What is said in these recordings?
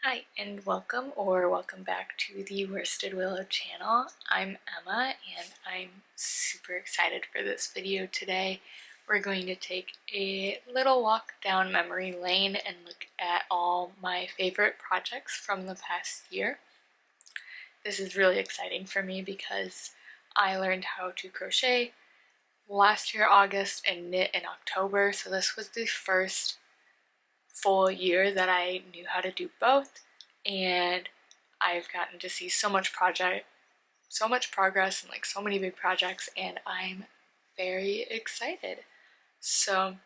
Hi and welcome back to the Worsted Willow channel. I'm Emma and I'm super excited for this video today. We're going to take a little walk down memory lane and look at all my favorite projects from the past year. This is really exciting for me because I learned how to crochet last year August and knit in October, so this was the first full year that I knew how to do both, and I've gotten to see so much progress and like so many big projects, and I'm very excited. So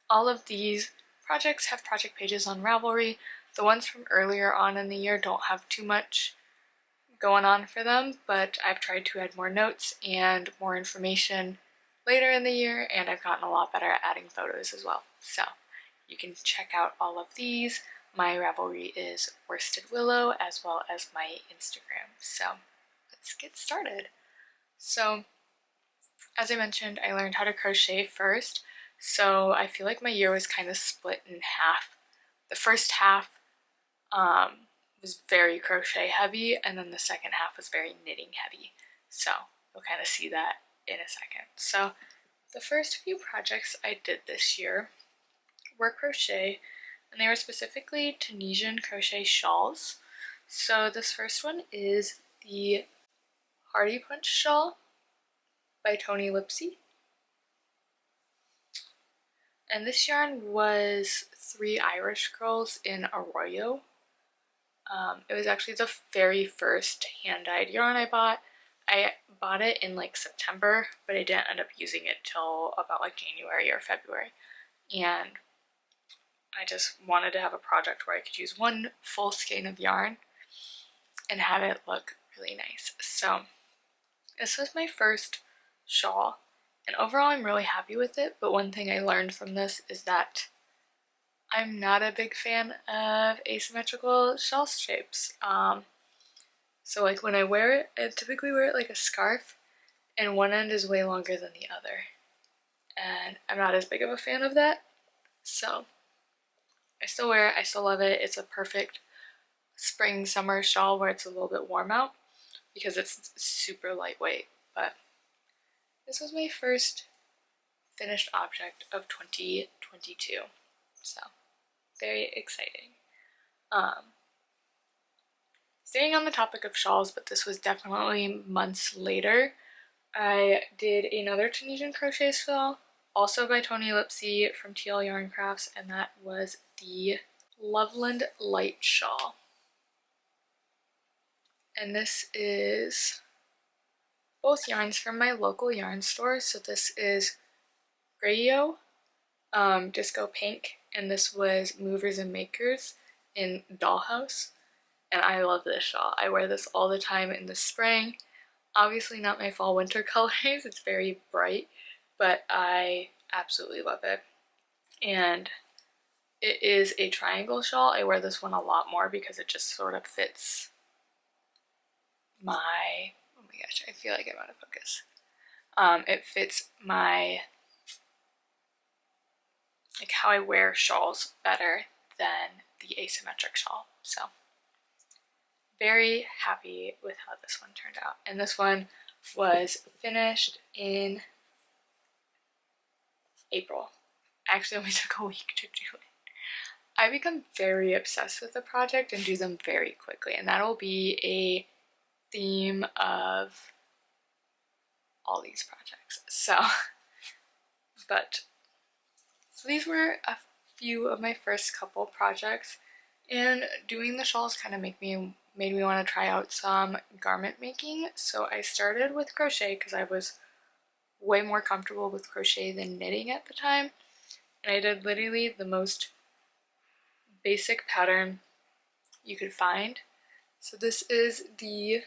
all of these projects have project pages on Ravelry. The ones from earlier on in the year don't have too much going on for them, but I've tried to add more notes and more information later in the year, and I've gotten a lot better at adding photos as well. So you can check out all of these. My Ravelry is Worsted Willow, as well as my Instagram. So let's get started. So as I mentioned, I learned how to crochet first. So I feel like my year was kind of split in half. The first half was very crochet heavy, and then the second half was very knitting heavy. So you'll kind of see that in a second. So the first few projects I did this year were crochet, and they were specifically Tunisian crochet shawls. So this first one is the Hardy Punch shawl by Tony Lipsy, and this yarn was 3 Irish Girls in Arroyo. It was actually the very first hand-dyed yarn I bought. I bought it in like September, but I didn't end up using it till about like January or February, and I just wanted to have a project where I could use one full skein of yarn and have it look really nice. So this was my first shawl, and overall I'm really happy with it, but one thing I learned from this is that I'm not a big fan of asymmetrical shawl shapes. So like when I wear it, I typically wear it like a scarf, and one end is way longer than the other, and I'm not as big of a fan of that. So I still wear it, I still love it. It's a perfect spring summer shawl where it's a little bit warm out because it's super lightweight. But this was my first finished object of 2022, so very exciting. Staying on the topic of shawls, but this was definitely months later, I did another Tunisian crochet shawl, also by Tony Lipsy from TL Yarn Crafts, and that was the Loveland Light Shawl. And this is both yarns from my local yarn store. So this is Grayo, Disco Pink, and this was Movers and Makers in Dollhouse. And I love this shawl. I wear this all the time in the spring. Obviously not my fall winter colors, it's very bright, but I absolutely love it. And it is a triangle shawl. I wear this one a lot more because it just sort of fits my, oh my gosh, I feel like I'm out of focus. It fits my, like how I wear shawls better than the asymmetric shawl. So very happy with how this one turned out. And this one was finished in April. I actually only took a week to do it. I become very obsessed with the project and do them very quickly, and that'll be a theme of all these projects. So these were a few of my first couple projects, and doing the shawls kind of made me want to try out some garment making. So I started with crochet because I was way more comfortable with crochet than knitting at the time, and I did literally the most basic pattern you could find. So this is the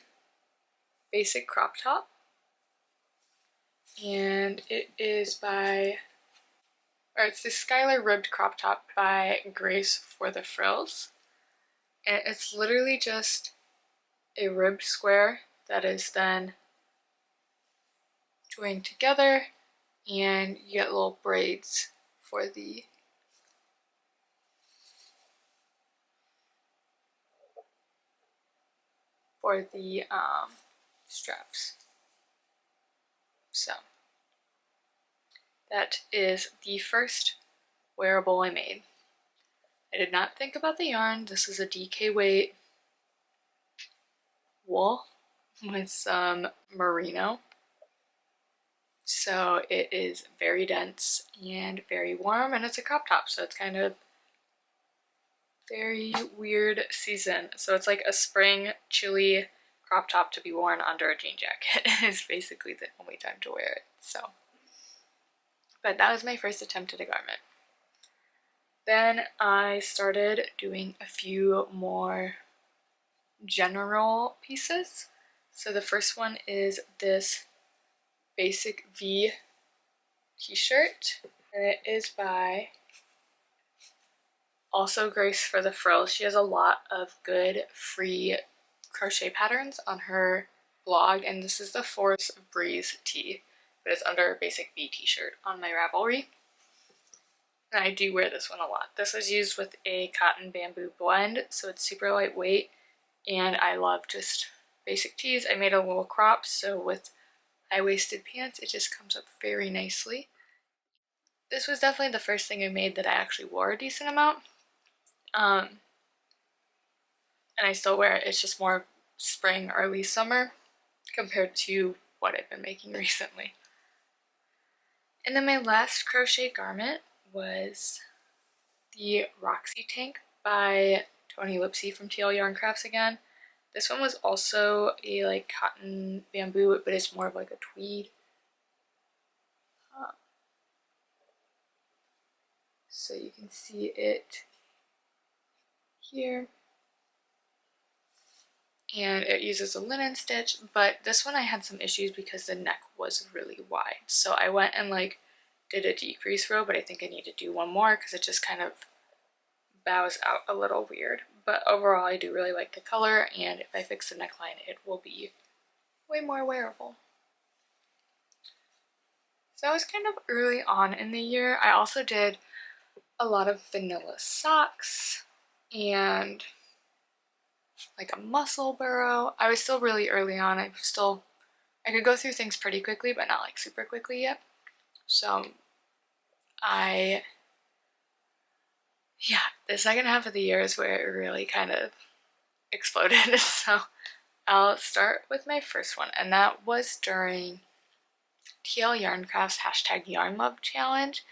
basic crop top, and it is it's the Skylar ribbed crop top by Grace for the Frills, and it's literally just a ribbed square that is then joined together, and you get little braids for the for the straps. So that is the first wearable I made. I did not think about the yarn. This is a DK weight wool with some merino. So it is very dense and very warm, and it's a crop top, so it's kind of very weird season. So it's like a spring chilly crop top to be worn under a jean jacket is basically the only time to wear it. So, but that was my first attempt at a garment. Then I started doing a few more general pieces. So the first one is this basic V t-shirt, and it is by also Grace for the Frills. She has a lot of good free crochet patterns on her blog, and this is the Force Breeze tee, but it's under a basic V t-shirt on my Ravelry. And I do wear this one a lot. This was used with a cotton bamboo blend, so it's super lightweight, and I love just basic tees. I made a little crop, so with high-waisted pants, it just comes up very nicely. This was definitely the first thing I made that I actually wore a decent amount. And I still wear it. It's just more spring, early summer compared to what I've been making recently. And then my last crochet garment was the Roxie Tank by Tony Lipsy from TL Yarn Crafts again. This one was also a like cotton bamboo, but it's more of like a tweed. So you can see it here. And it uses a linen stitch, but this one I had some issues because the neck was really wide. So I went and like did a decrease row, but I think I need to do one more because it just kind of bows out a little weird. But overall I do really like the color, and if I fix the neckline it will be way more wearable. So that was kind of early on in the year. I also did a lot of vanilla socks and like a muscle burrow. I was still really early on. I could go through things pretty quickly, but not like super quickly yet. So the second half of the year is where it really kind of exploded. So I'll start with my first one, and that was during TL Yarn Crafts #YarnLove challenge,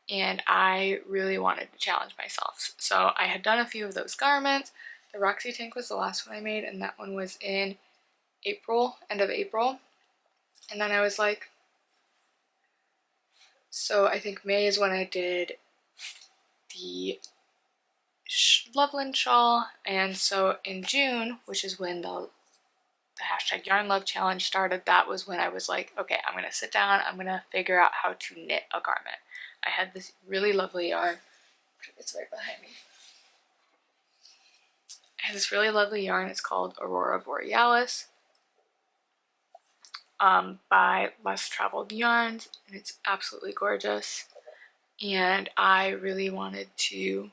and I really wanted to challenge myself. So I had done a few of those garments. The Roxie Tank was the last one I made, and that one was in April, end of April. And then I was like, so I think May is when I did the Loveland Shawl, and so in June, which is when the #YarnLove challenge started, that was when I was like, okay, I'm gonna sit down, I'm gonna figure out how to knit a garment. I had this really lovely yarn, it's right behind me. I had this really lovely yarn, it's called Aurora Borealis by Less Traveled Yarns, and it's absolutely gorgeous. And I really wanted to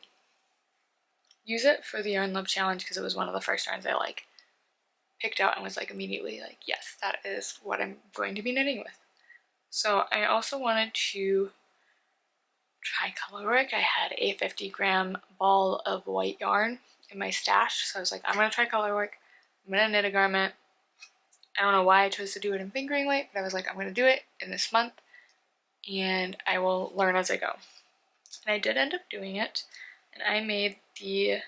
use it for the Yarn Love challenge because it was one of the first yarns I like picked out and was like immediately like, yes, that is what I'm going to be knitting with. So I also wanted to try colorwork. I had a 50-gram ball of white yarn in my stash, so I was like, I'm gonna try colorwork, I'm gonna knit a garment. I don't know why I chose to do it in fingering weight, but I was like, I'm gonna do it in this month and I will learn as I go. And I did end up doing it, and I made the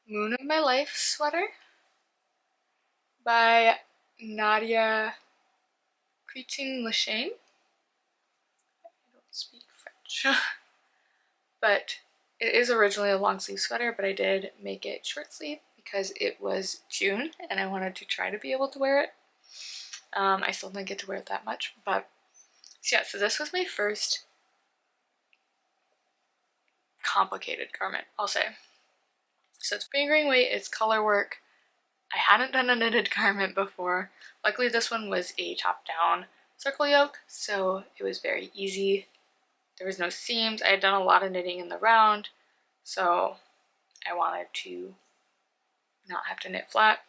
Moon of My Life sweater by Nadia Cretin-Lachane. I don't speak French. But it is originally a long sleeve sweater, but I did make it short sleeve because it was June and I wanted to try to be able to wear it. I still didn't get to wear it that much, but so yeah, so this was my first complicated garment, I'll say. So it's fingering weight, it's color work. I hadn't done a knitted garment before. Luckily this one was a top-down circle yoke, so it was very easy. There was no seams. I had done a lot of knitting in the round, so I wanted to not have to knit flat.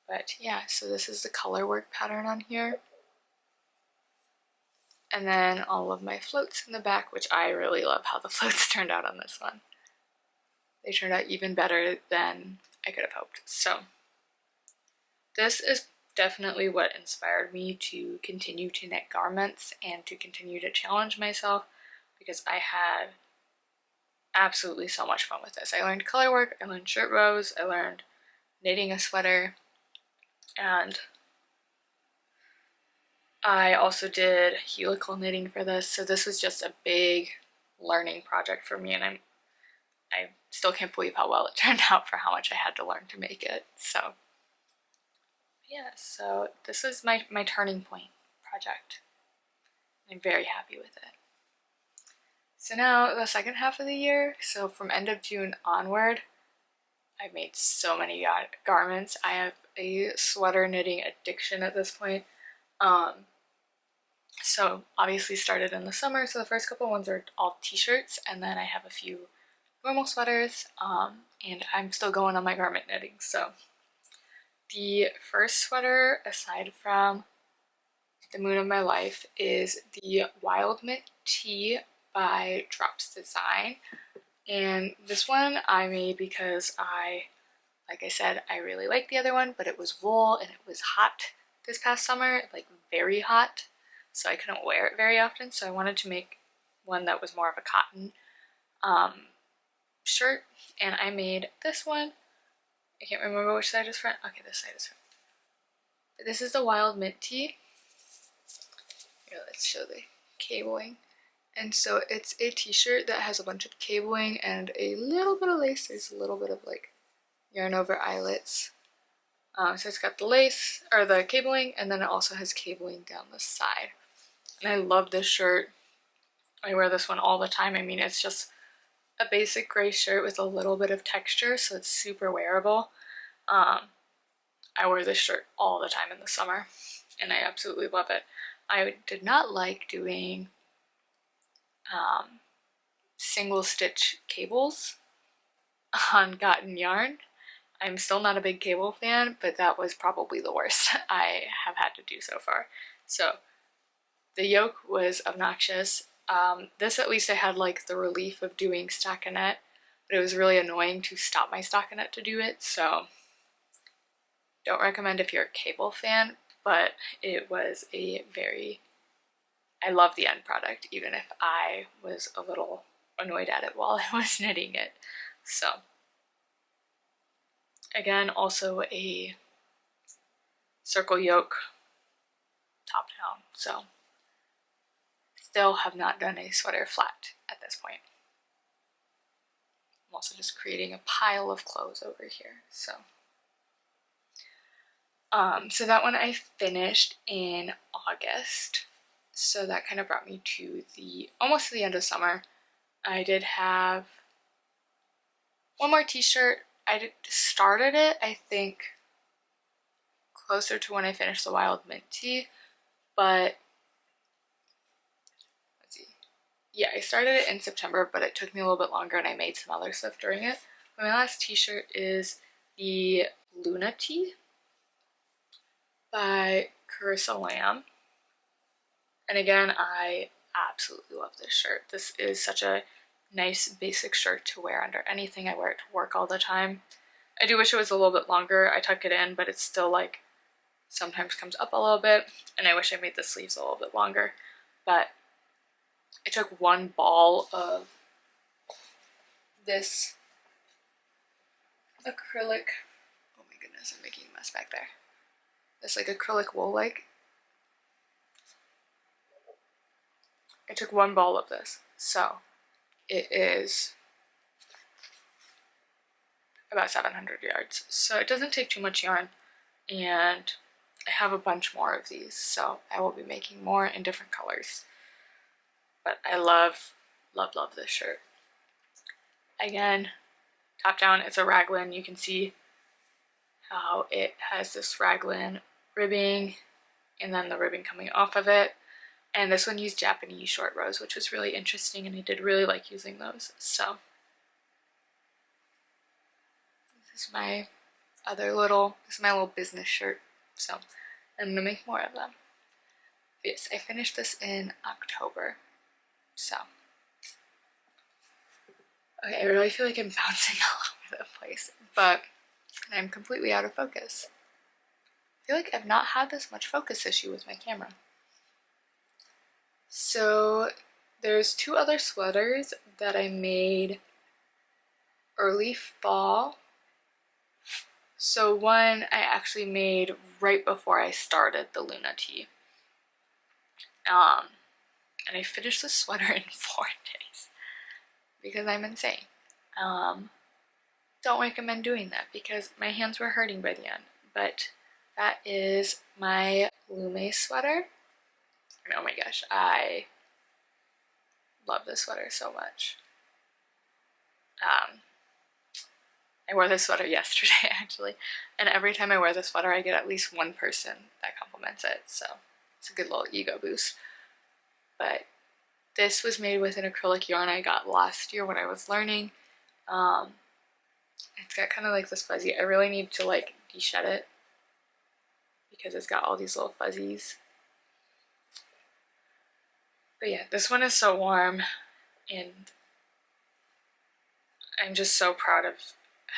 But yeah, so this is the color work pattern on here. And then all of my floats in the back, which I really love how the floats turned out on this one. They turned out even better than I could have hoped. So this is definitely what inspired me to continue to knit garments and to continue to challenge myself, because I had absolutely so much fun with this. I learned color work, I learned shirt rows, I learned knitting a sweater, and I also did helical knitting for this. So this was just a big learning project for me, and I still can't believe how well it turned out for how much I had to learn to make it. So yeah, so this is my turning point project. I'm very happy with it. So now the second half of the year, so from end of June onward, I've made so many garments. I have a sweater knitting addiction at this point. So obviously started in the summer, so the first couple ones are all t-shirts, and then I have a few normal sweaters, and I'm still going on my garment knitting. So the first sweater, aside from the moon of my life, is the Wild Mint Tee by Drops Design. And this one I made because like I said, I really liked the other one, but it was wool and it was hot this past summer, like very hot, so I couldn't wear it very often, so I wanted to make one that was more of a cotton shirt, and I made this one. I can't remember which side is front. Okay, this side is front. But this is the Wild Mint Tee. Here, let's show the cabling. And so it's a t-shirt that has a bunch of cabling and a little bit of lace. There's a little bit of like yarn over eyelets. So it's got the lace, or the cabling, and then it also has cabling down the side. And I love this shirt. I wear this one all the time. I mean, it's just a basic gray shirt with a little bit of texture, so it's super wearable. I wear this shirt all the time in the summer, and I absolutely love it. I did not like doing single stitch cables on cotton yarn. I'm still not a big cable fan, but that was probably the worst I have had to do so far. So the yoke was obnoxious. This at least I had like the relief of doing stockinette, but it was really annoying to stop my stockinette to do it, so don't recommend if you're a cable fan, but it was I love the end product, even if I was a little annoyed at it while I was knitting it. So again, also a circle yoke top down, so still have not done a sweater flat at this point. I'm also just creating a pile of clothes over here, so that one I finished in August, so that kind of brought me to almost the end of summer. I did have one more t-shirt. I started it, I think, closer to when I finished the Wild Mint Tee, but let's see. Yeah, I started it in September, but it took me a little bit longer and I made some other stuff during it. But my last t-shirt is the Luna Tee by Carissa Lamb. And again, I absolutely love this shirt. This is such a nice basic shirt to wear under anything. I wear it to work all the time. I do wish it was a little bit longer. I tuck it in, but it's still like sometimes comes up a little bit, and I wish I made the sleeves a little bit longer. But I took one ball of this acrylic, oh my goodness, I'm making a mess back there. This like acrylic wool like. I took one ball of this, so it is about 700 yards. So it doesn't take too much yarn, and I have a bunch more of these, so I will be making more in different colors. But I love, love, love this shirt. Again, top down, it's a raglan. You can see how it has this raglan ribbing, and then the ribbon coming off of it. And this one used Japanese short rows, which was really interesting, and I did really like using those. So this is my this is my little business shirt, so I'm gonna make more of them. Yes, I finished this in October, so. Okay, I really feel like I'm bouncing all over the place, but I'm completely out of focus. I feel like I've not had this much focus issue with my camera. So there's 2 other sweaters that I made early fall. So one I actually made right before I started the Luna tee. And I finished the sweater in 4 days because I'm insane. Don't recommend doing that because my hands were hurting by the end. But that is my Lumme sweater. And oh my gosh, I love this sweater so much. I wore this sweater yesterday actually, and every time I wear this sweater I get at least one person that compliments it, so it's a good little ego boost. But this was made with an acrylic yarn I got last year when I was learning. It's got kind of like this fuzzy. I really need to like de-shed it because it's got all these little fuzzies. But yeah, this one is so warm, and I'm just so proud of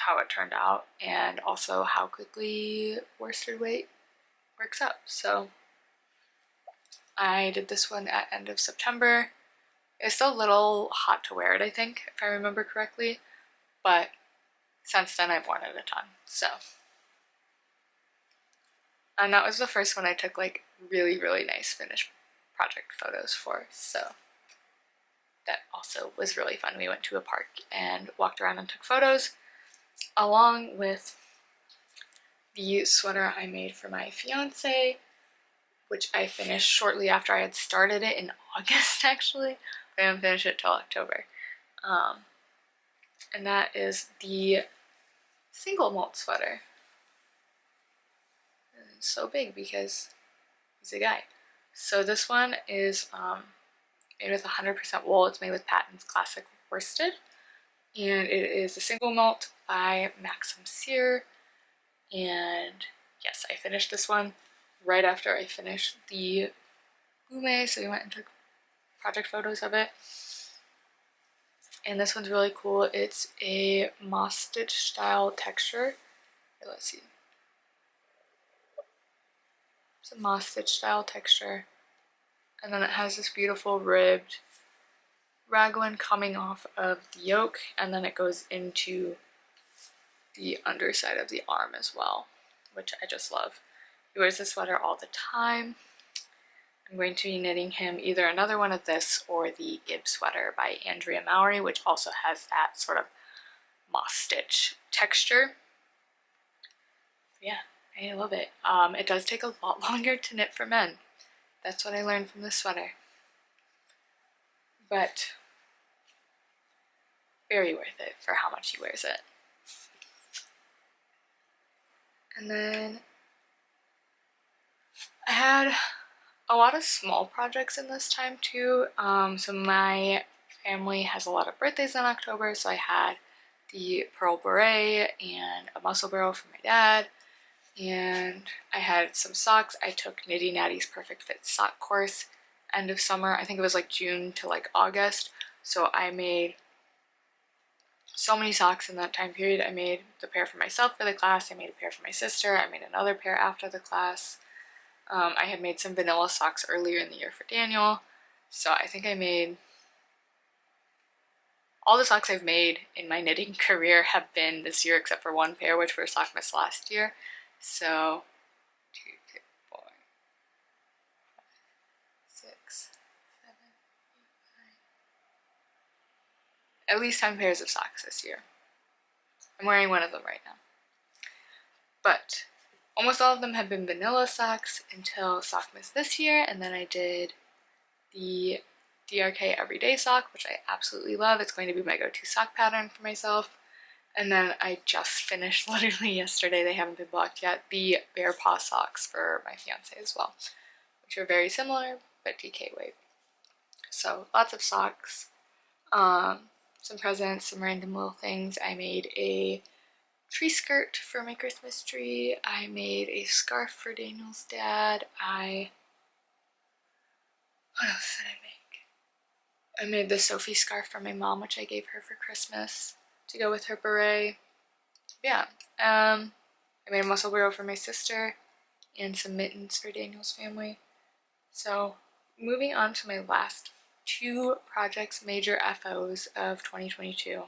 how it turned out and also how quickly worsted weight works up. So I did this one at end of September. It's still a little hot to wear it, I think, if I remember correctly, but since then I've worn it a ton, so. And that was the first one I took like really, really nice finished project photos for, so that also was really fun. We went to a park and walked around and took photos, along with the sweater I made for my fiance, which I finished shortly after I had started it in August actually. I didn't finish it till October. And that is the single malt sweater. And it's so big because he's a guy. So this one is made with 100% wool. It's made with Patton's Classic Worsted. And it is a single malt by Maxim Cyr. And yes, I finished this one right after I finished the Lumme, so we went and took project photos of it. And this one's really cool. It's a moss stitch style texture. Here, let's see. It's a moss stitch style texture. And then it has this beautiful ribbed raglan coming off of the yoke, and then it goes into the underside of the arm as well, which I just love. He wears this sweater all the time. I'm going to be knitting him either another one of this or the Gibb sweater by Andrea Mowry, which also has that sort of moss stitch texture. Yeah, I love it. It does take a lot longer to knit for men. That's what I learned from this sweater. But very worth it for how much he wears it. And then I had a lot of small projects in this time too. So my family has a lot of birthdays in October, so I had the pearl beret and a muscle burrow for my dad, and I had some socks. I took Nitty Natty's Perfect Fit sock course end of summer. I think it was like June to like August, so I made so many socks in that time period. I made the pair for myself for the class, I made a pair for my sister, I made another pair after the class. I had made some vanilla socks earlier in the year for Daniel, so I think I made all the socks I've made in my knitting career have been this year except for one pair, which were Sockmas last year. So 2, 3, 4, 5, 6, 7, 8, 9. At least 10 pairs of socks this year. I'm wearing one of them right now. But almost all of them have been vanilla socks until Sockmas this year, and then I did the DRK Everyday sock, which I absolutely love. It's going to be my go-to sock pattern for myself. And then I just finished, literally yesterday, they haven't been blocked yet, the Bear Paw socks for my fiance as well, which are very similar, but DK wave. So lots of socks, some presents, some random little things. I made a tree skirt for my Christmas tree. I made a scarf for Daniel's dad. What else did I make? I made the Sophie scarf for my mom, which I gave her for Christmas to go with her beret. Yeah. I made a muscle bureau for my sister and some mittens for Daniel's family. So moving on to my last two projects, major FOs of 2022,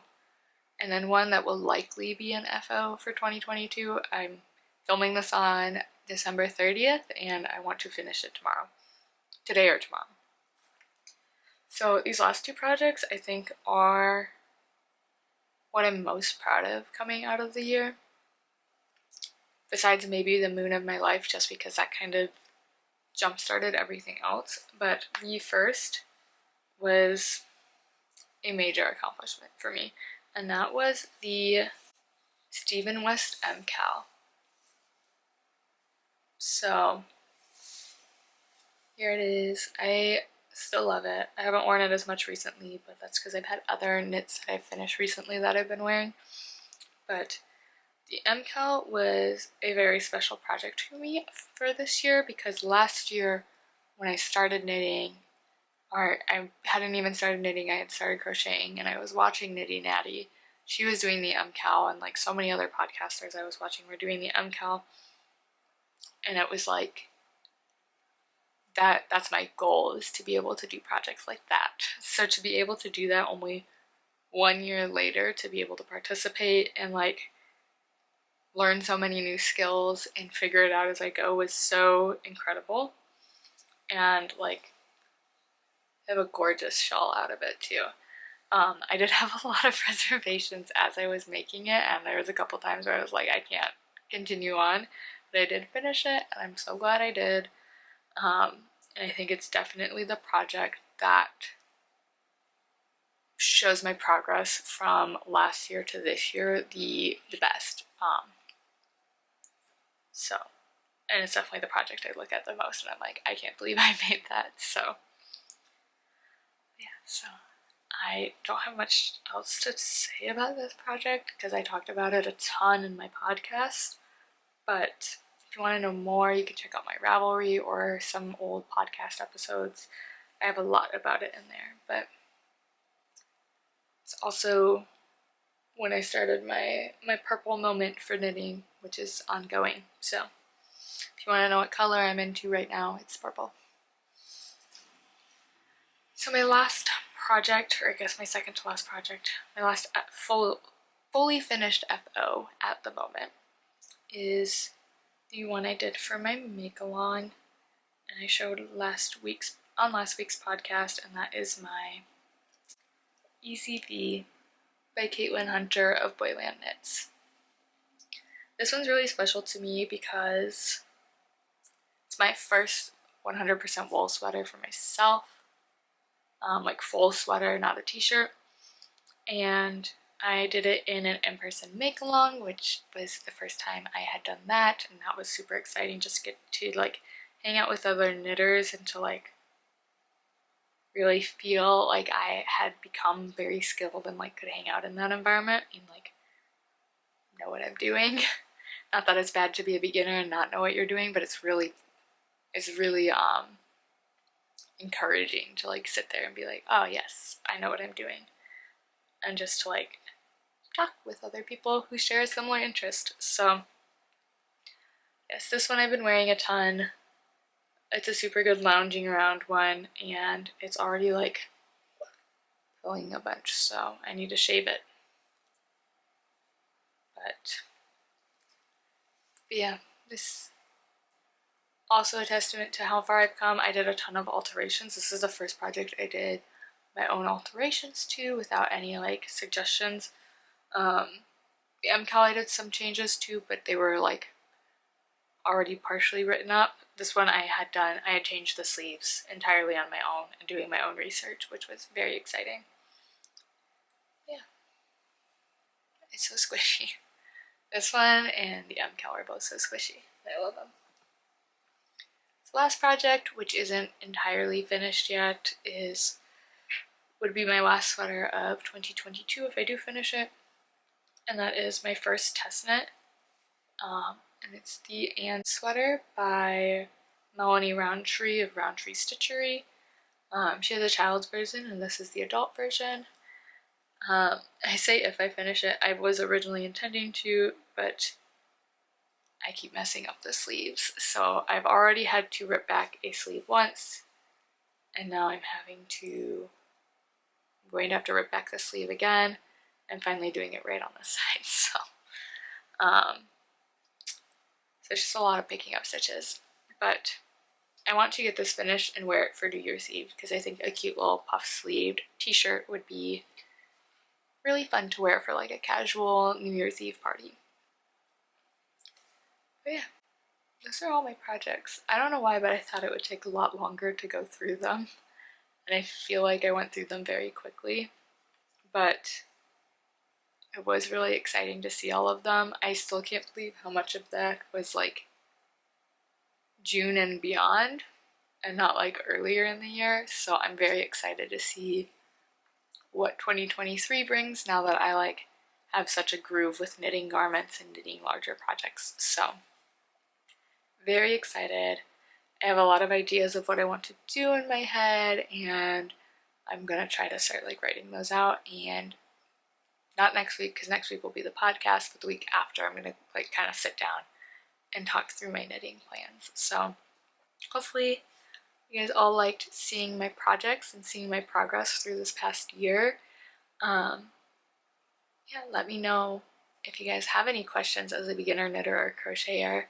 and then one that will likely be an FO for 2022. I'm filming this on December 30th and I want to finish it tomorrow. Today or tomorrow. So these last two projects I think are what I'm most proud of coming out of the year. Besides maybe the moon of my life, just because that kind of jump-started everything else. But the first was a major accomplishment for me, and that was the Stephen West MCal. So here it is. I still love it. I haven't worn it as much recently, but that's because I've had other knits that I've finished recently that I've been wearing. But the MCal was a very special project to me for this year, because last year when I started knitting, or I hadn't even started knitting, I had started crocheting, and I was watching Knitty Natty. She was doing the MCal, and like so many other podcasters I was watching were doing the MCal, and it was like, that's my goal, is to be able to do projects like that. So to be able to do that only 1 year later, to be able to participate and like learn so many new skills and figure it out as I go was so incredible. And like, I have a gorgeous shawl out of it too. I did have a lot of reservations as I was making it, and there was a couple times where I was like, I can't continue on, but I did finish it, and I'm so glad I did. And I think it's definitely the project that shows my progress from last year to this year the best. So, and it's definitely the project I look at the most, and I'm like, I can't believe I made that. So yeah, so I don't have much else to say about this project because I talked about it a ton in my podcast, but if you want to know more, you can check out my Ravelry or some old podcast episodes. I have a lot about it in there, but it's also when I started my purple moment for knitting, which is ongoing. So if you want to know what color I'm into right now, it's purple. So my last project, or I guess my second to last project, my last fully finished FO at the moment, is the one I did for my make-along, and I showed last week's podcast, and that is my Easy V by Caitlin Hunter of Boyland Knits. This one's really special to me because it's my first 100% wool sweater for myself, like full sweater, not a t-shirt, and I did it in an in-person make-along, which was the first time I had done that, and that was super exciting, just to get to like hang out with other knitters and to like really feel like I had become very skilled and like could hang out in that environment and like know what I'm doing. Not that it's bad to be a beginner and not know what you're doing, but it's really encouraging to like sit there and be like, oh yes, I know what I'm doing, and just to like talk with other people who share a similar interest. So yes, this one I've been wearing a ton. It's a super good lounging around one, and it's already like pulling a bunch, so I need to shave it. But yeah, this also a testament to how far I've come. I did a ton of alterations. This is the first project I did my own alterations to without any like suggestions. The MCal I did some changes to, but they were like already partially written up. This one I had changed the sleeves entirely on my own and doing my own research, which was very exciting. Yeah, it's so squishy. This one and the MCal are both so squishy. I love them. The last project, which isn't entirely finished yet, would be my last sweater of 2022 if I do finish it, and that is my first test knit. And it's the Anne sweater by Melanie Roundtree of Roundtree Stitchery. She has a child's version and this is the adult version. I say if I finish it, I was originally intending to, but I keep messing up the sleeves. So I've already had to rip back a sleeve once, and now I'm going to have to rip back the sleeve again, and finally doing it right on the side. So it's just a lot of picking up stitches, but I want to get this finished and wear it for New Year's Eve because I think a cute little puff sleeved t-shirt would be really fun to wear for like a casual New Year's Eve party. But yeah, those are all my projects. I don't know why, but I thought it would take a lot longer to go through them, and I feel like I went through them very quickly, but it was really exciting to see all of them. I still can't believe how much of that was like June and beyond and not like earlier in the year, so I'm very excited to see what 2023 brings now that I like have such a groove with knitting garments and knitting larger projects. So very excited. I have a lot of ideas of what I want to do in my head, and I'm gonna try to start like writing those out. And not next week because next week will be the podcast, but the week after I'm gonna like kind of sit down and talk through my knitting plans. So hopefully you guys all liked seeing my projects and seeing my progress through this past year. Yeah, let me know if you guys have any questions as a beginner knitter or crocheter,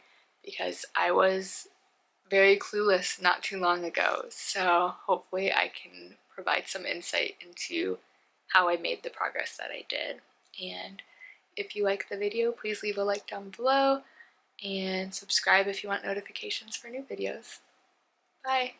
because I was very clueless not too long ago, so hopefully I can provide some insight into how I made the progress that I did. And if you like the video, please leave a like down below and subscribe if you want notifications for new videos. Bye!